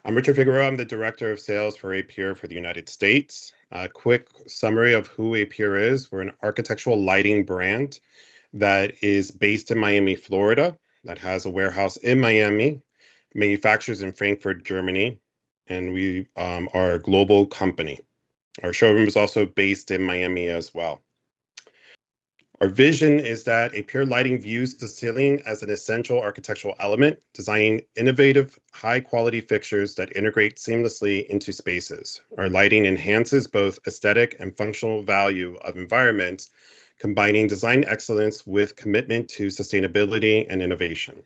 I'm Richard Figueroa. I'm the Director of Sales for Apure for the United States. A quick summary of who Apure is. We're an architectural lighting brand that is based in Miami, Florida, that has a warehouse in Miami, manufactures in Frankfurt, Germany, and we are a global company. Our showroom is also based in Miami as well. Our vision is that Apure Lighting views the ceiling as an essential architectural element, designing innovative, high-quality fixtures that integrate seamlessly into spaces. Our lighting enhances both aesthetic and functional value of environments, combining design excellence with commitment to sustainability and innovation.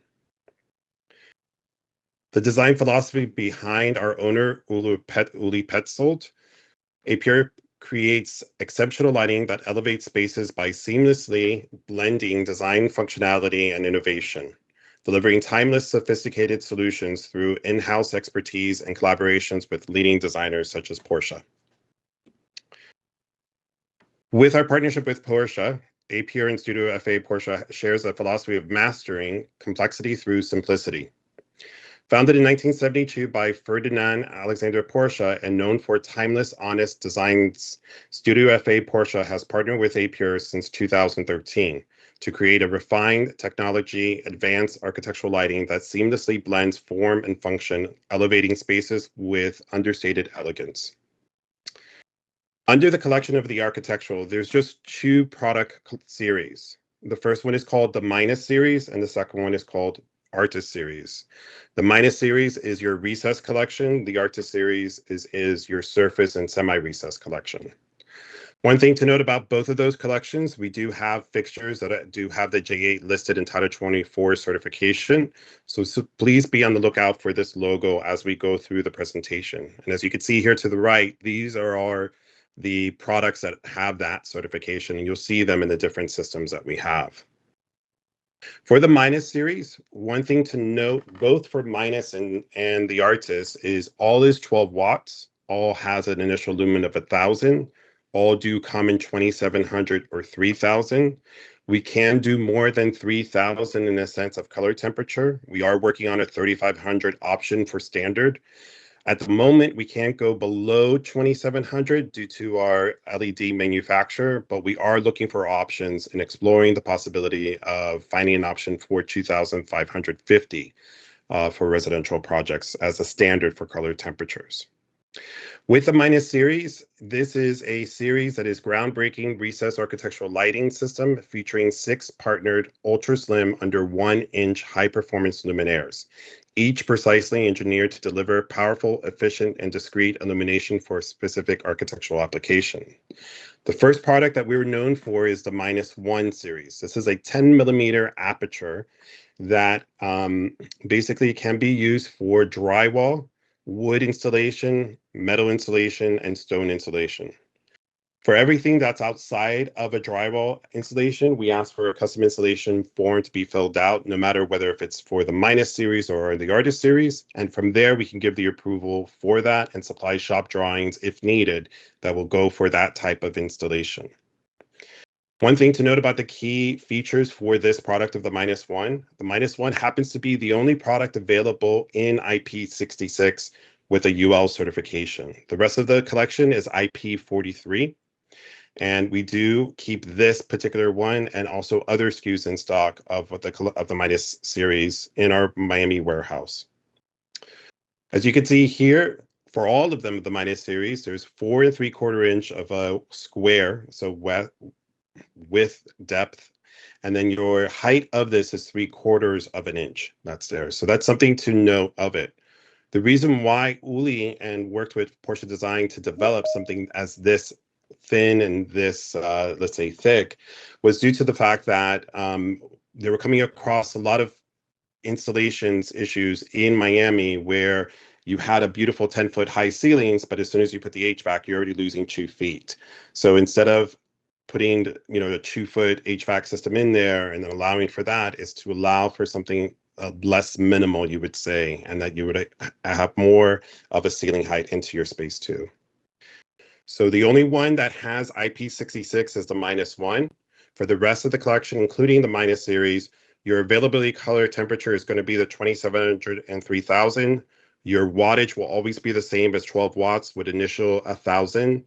The design philosophy behind our owner, Uli Petzold, Apure creates exceptional lighting that elevates spaces by seamlessly blending design functionality and innovation, delivering timeless, sophisticated solutions through in-house expertise and collaborations with leading designers such as Porsche. With our partnership with Porsche, Apure and Studio FA Porsche shares a philosophy of mastering complexity through simplicity. Founded in 1972 by Ferdinand Alexander Porsche and known for timeless, honest designs, Studio FA Porsche has partnered with Apure since 2013 to create a refined technology, advanced architectural lighting that seamlessly blends form and function, elevating spaces with understated elegance. Under the collection of the architectural, there's just two product series. The first one is called the Minus series, and the second one is called Artist series. The Minus series is your recess collection. The Artist series is your surface and semi-recess collection. One thing to note about both of those collections, we do have fixtures that do have the J8 listed in Title 24 certification. So please be on the lookout for this logo as we go through the presentation. And as you can see here to the right, these are the products that have that certification, and you'll see them in the different systems that we have. For the Minus series, one thing to note, both for Minus and the Artist, is all is 12 watts, all has an initial lumen of 1,000, all do come in 2,700 or 3,000. We can do more than 3,000 in a sense of color temperature. We are working on a 3,500 option for standard. At the moment, we can't go below 2,700 due to our LED manufacturer, but we are looking for options and exploring the possibility of finding an option for 2,550 for residential projects as a standard for color temperatures. With the Minus series, this is a series that is groundbreaking recessed architectural lighting system featuring 6 partnered ultra slim under 1-inch high performance luminaires, each precisely engineered to deliver powerful, efficient, and discrete illumination for a specific architectural application. The first product that we were known for is the -1 series. This is a 10mm aperture that basically can be used for drywall, wood installation, metal installation, and stone installation. For everything that's outside of a drywall installation, we ask for a custom installation form to be filled out, no matter whether if it's for the Minus series or the Artist series. And from there, we can give the approval for that and supply shop drawings if needed that will go for that type of installation. One thing to note about the key features for this product of the -1, the -1 happens to be the only product available in IP66 with a UL certification. The rest of the collection is IP43. And we do keep this particular one and also other SKUs in stock of the Minus series in our Miami warehouse. As you can see here, for all of them, the Minus series, there's 4 3/4 inch of a square, so width, depth, and then your height of this is 3/4 of an inch. That's there. So that's something to note of it. The reason why Uli and worked with Porsche Design to develop something as this thin and this, let's say, thick, was due to the fact that they were coming across a lot of installations issues in Miami where you had a beautiful 10-foot high ceilings, but as soon as you put the HVAC, you're already losing 2 feet. So instead of putting, a 2-foot HVAC system in there and then allowing for that, is to allow for something less minimal, you would say, and that you would have more of a ceiling height into your space too. So the only one that has IP66 is the -1. For the rest of the collection, including the Minus series, your availability color temperature is going to be the 2,700 and 3,000. Your wattage will always be the same as 12 watts with initial 1,000.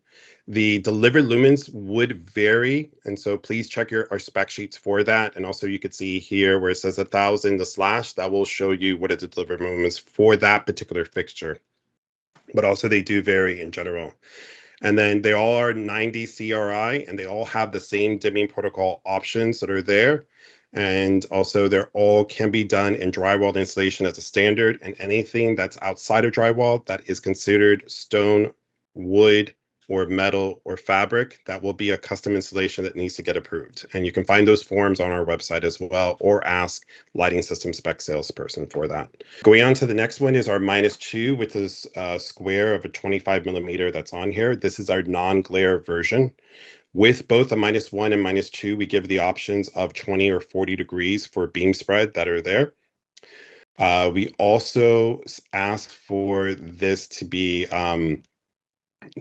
The delivered lumens would vary, and so please check our spec sheets for that. And also you could see here where it says 1,000, the slash, that will show you what is the delivered lumens for that particular fixture. But also they do vary in general. And then they all are 90 CRI, and they all have the same dimming protocol options that are there. And also they're all can be done in drywall installation as a standard, and anything that's outside of drywall that is considered stone, wood, or metal or fabric, that will be a custom installation that needs to get approved. And you can find those forms on our website as well, or ask lighting system spec salesperson for that. Going on to the next one is our -2, which is a square of a 25 millimeter that's on here. This is our non-glare version. With both a -1 and -2, we give the options of 20 or 40 degrees for beam spread that are there. We also ask for this to be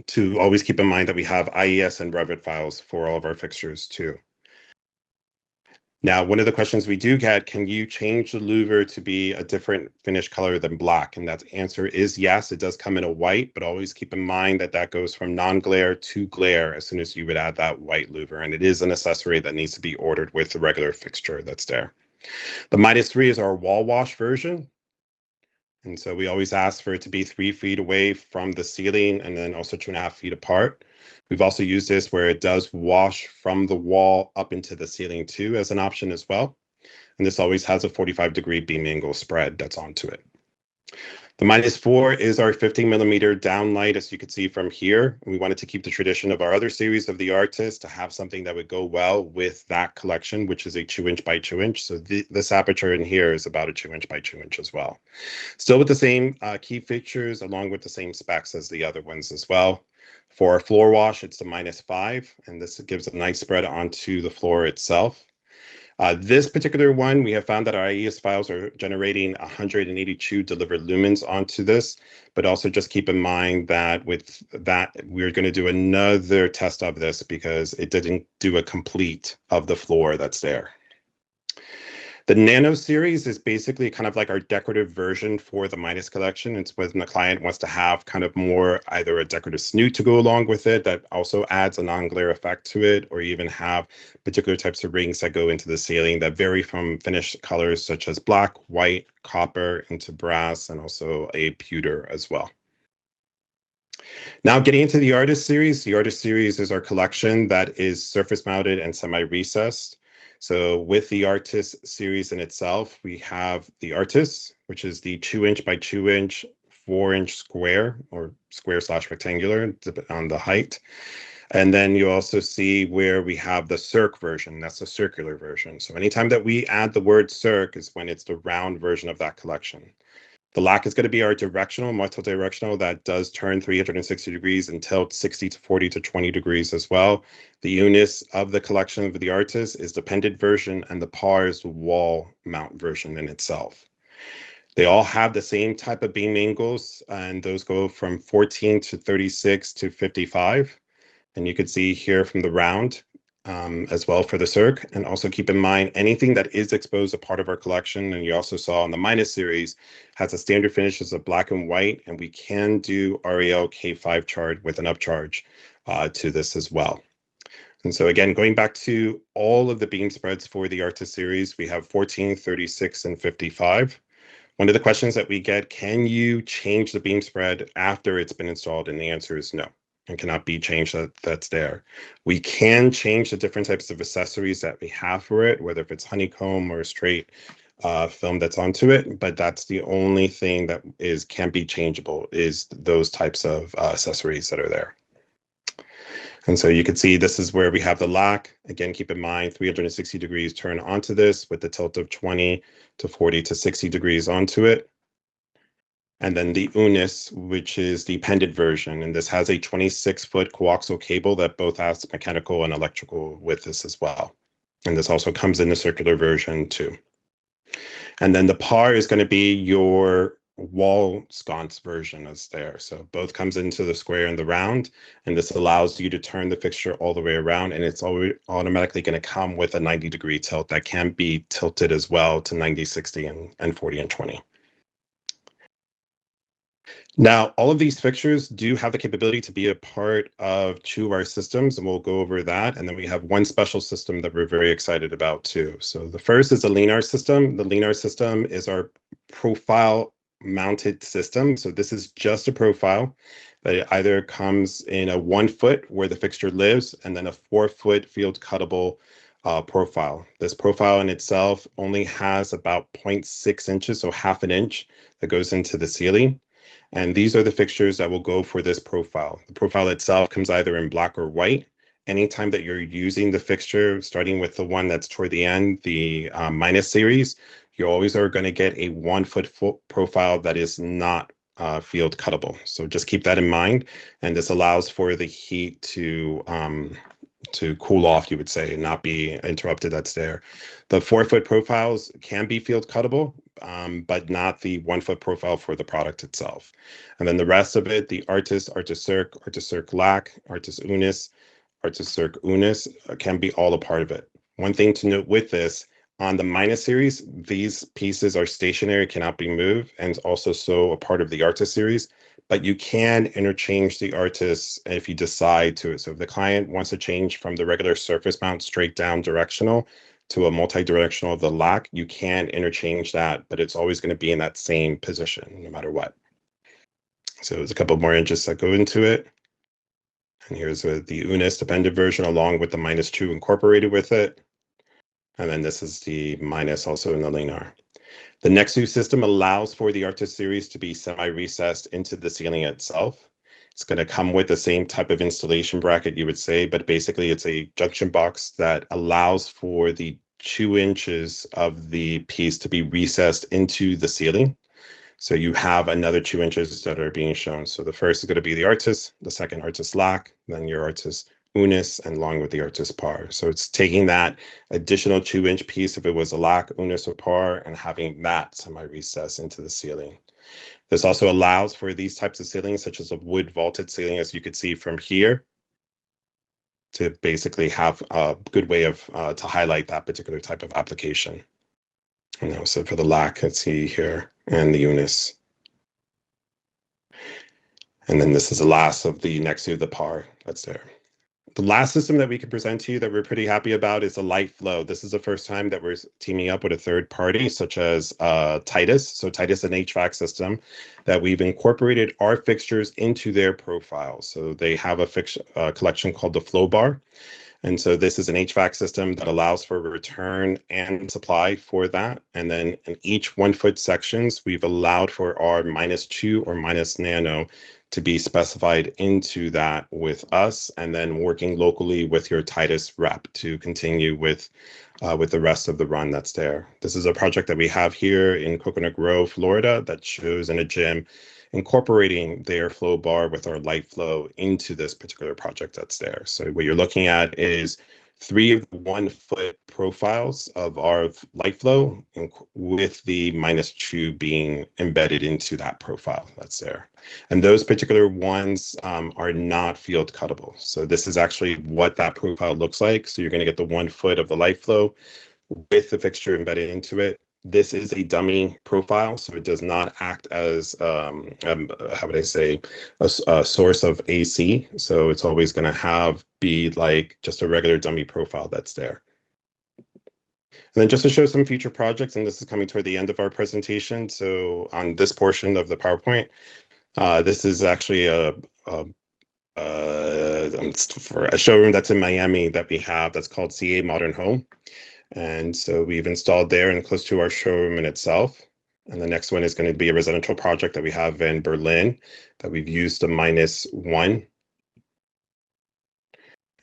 to always keep in mind that we have IES and Revit files for all of our fixtures too. Now, one of the questions we do get, can you change the louver to be a different finish color than black? And that answer is yes, it does come in a white, but always keep in mind that that goes from non-glare to glare as soon as you would add that white louver. And it is an accessory that needs to be ordered with the regular fixture that's there. The -3 is our wall wash version. And so we always ask for it to be 3 feet away from the ceiling and then also 2.5 feet apart. We've also used this where it does wash from the wall up into the ceiling too as an option as well. And this always has a 45-degree beam angle spread that's onto it. The -4 is our 15 millimeter downlight, as you can see from here. We wanted to keep the tradition of our other series of the Artist to have something that would go well with that collection, which is a 2" by 2". So this aperture in here is about a 2" by 2" as well. Still with the same key features, along with the same specs as the other ones as well. For our floor wash, it's the -5, and this gives a nice spread onto the floor itself. This particular one, we have found that our IES files are generating 182 delivered lumens onto this, but also just keep in mind that with that, we're going to do another test of this because it didn't do a complete of the floor that's there. The Nano series is basically kind of like our decorative version for the Midas collection. It's when the client wants to have kind of more either a decorative snoot to go along with it that also adds a non-glare effect to it, or even have particular types of rings that go into the ceiling that vary from finished colors such as black, white, copper, into brass, and also a pewter as well. Now getting into the Artist series. The Artist series is our collection that is surface mounted and semi-recessed. So with the Artist series in itself, we have the Artist, which is the 2" by 2", 4" square or square/rectangular on the height. And then you also see where we have the circ version. That's the circular version. So anytime that we add the word circ is when it's the round version of that collection. The lac is going to be our directional, multi-directional, that does turn 360 degrees and tilt 60 to 40 to 20 degrees as well. The UNIS of the collection of the Artist is the pendant version, and the PAR is the wall mount version in itself. They all have the same type of beam angles, and those go from 14 to 36 to 55. And you can see here from the round, as well for the circ. And also keep in mind, anything that is exposed a part of our collection, and you also saw on the Midas series, has a standard finish as a black and white, and we can do REL K5 chart with an upcharge to this as well. And so again, going back to all of the beam spreads for the Artist series, we have 14, 36, and 55. One of the questions that we get, can you change the beam spread after it's been installed? And the answer is no. And cannot be changed. That's there. We can change the different types of accessories that we have for it, whether if it's honeycomb or straight film that's onto it, but that's the only thing that can be changeable is those types of accessories that are there. And so you can see this is where we have the lac. Again, keep in mind 360 degrees turn onto this with the tilt of 20 to 40 to 60 degrees onto it. And then the UNIS, which is the pendant version. And this has a 26-foot coaxial cable that both has mechanical and electrical with this as well. And this also comes in the circular version too. And then the PAR is going to be your wall sconce version that's there. So both comes into the square and the round. And this allows you to turn the fixture all the way around. And it's automatically going to come with a 90-degree tilt that can be tilted as well to 90, 60, and 40 and 20. Now, all of these fixtures do have the capability to be a part of two of our systems, and we'll go over that. And then we have one special system that we're very excited about too. So the first is the Linear system. The Linear system is our profile mounted system. So this is just a profile that either comes in a 1 foot where the fixture lives, and then a 4-foot field cuttable profile. This profile in itself only has about 0.6 inches, so half an inch that goes into the ceiling. And these are the fixtures that will go for this profile. The profile itself comes either in black or white. Anytime that you're using the fixture, starting with the one that's toward the end, the minus series, you always are going to get a 1 foot profile that is not field cuttable. So just keep that in mind. And this allows for the heat to cool off, you would say, and not be interrupted that's there. The 4-foot profiles can be field cuttable, but not the 1 foot profile for the product itself. And then the rest of it, the Artis, Artis Circ, Artis Circ Lac, Artis Unis, Artis Circ Unis can be all a part of it. One thing to note with this, on the minus series, these pieces are stationary, cannot be moved, and also so a part of the Artis series. But you can interchange the Artis if you decide to. So if the client wants to change from the regular surface mount straight down directional to a multi-directional of the Lac, you can interchange that, but it's always going to be in that same position no matter what. So there's a couple more inches that go into it. And here's the Unis dependent version along with the -2 incorporated with it. And then this is the minus also in the Linear. The Nexus system allows for the Artis series to be semi-recessed into the ceiling itself. It's going to come with the same type of installation bracket, you would say, but basically it's a junction box that allows for the 2 inches of the piece to be recessed into the ceiling. So you have another 2 inches that are being shown. So the first is going to be the Artis, the second Artis Lac, then your Artis Unis, and along with the Artis Par. So it's taking that additional 2-inch piece if it was a Lac, Unis, or Par, and having that semi-recess into the ceiling. This also allows for these types of ceilings, such as a wood vaulted ceiling, as you could see from here, to basically have a good way of to highlight that particular type of application. And also for the Lac, let's see here, and the Unis. And then this is the last of the next to the Par that's there. The last system that we can present to you that we're pretty happy about is the light flow. This is the first time that we're teaming up with a third party, such as Titus. So Titus is an HVAC system that we've incorporated our fixtures into their profile. So they have a collection called the Flow Bar. And so this is an HVAC system that allows for return and supply for that. And then in each 1 foot sections, we've allowed for our -2 or minus nano to be specified into that with us, and then working locally with your Titus rep to continue with the rest of the run that's there. This is a project that we have here in Coconut Grove, Florida, that shows in a gym incorporating their flow bar with our light flow into this particular project that's there. So what you're looking at is 3 of the 1 foot profiles of our light flow with the -2 being embedded into that profile that's there. And those particular ones are not field cuttable. So this is actually what that profile looks like. So you're going to get the 1 foot of the light flow with the fixture embedded into it. This is a dummy profile, so it does not act as, how would I say, a source of AC. So it's always going to be like just a regular dummy profile that's there. And then just to show some future projects, and this is coming toward the end of our presentation. So on this portion of the PowerPoint, this is actually for a showroom that's in Miami that we have that's called CA Modern Home. And so we've installed there and close to our showroom in itself. And the next one is going to be a residential project that we have in Berlin that we've used a -1.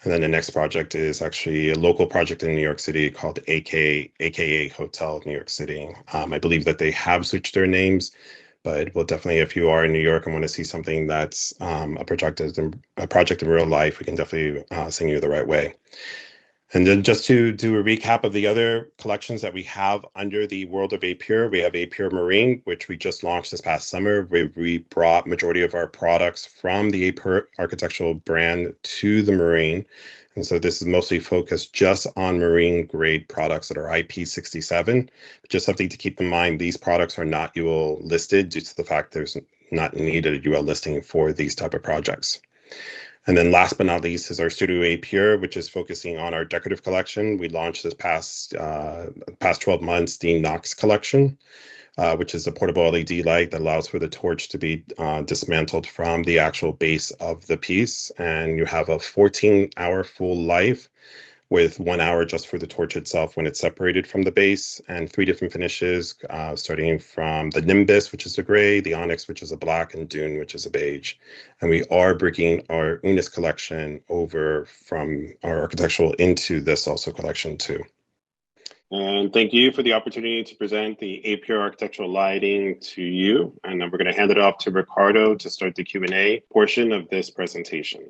And then the next project is actually a local project in New York City called AKA Hotel New York City. I believe that they have switched their names, but we'll definitely, if you are in New York and want to see something that's a project in real life, we can definitely send you the right way. And then just to do a recap of the other collections that we have under the world of Apure, we have Apure Marine, which we just launched this past summer. We brought majority of our products from the Apure architectural brand to the Marine. And so this is mostly focused just on marine grade products that are IP67. Just something to keep in mind, these products are not UL listed due to the fact there's not need a UL listing for these type of projects. And then last but not least is our Studio Apure, which is focusing on our decorative collection. We launched this past 12 months the Knox collection, which is a portable LED light that allows for the torch to be dismantled from the actual base of the piece. And you have a 14-hour full life with 1 hour just for the torch itself when it's separated from the base, and 3 different finishes, starting from the Nimbus, which is a gray, the Onyx, which is a black, and Dune, which is a beige. And we are bringing our Unis collection over from our architectural into this also collection too. And thank you for the opportunity to present the Apure architectural lighting to you. And then we're going to hand it off to Ricardo to start the Q&A portion of this presentation.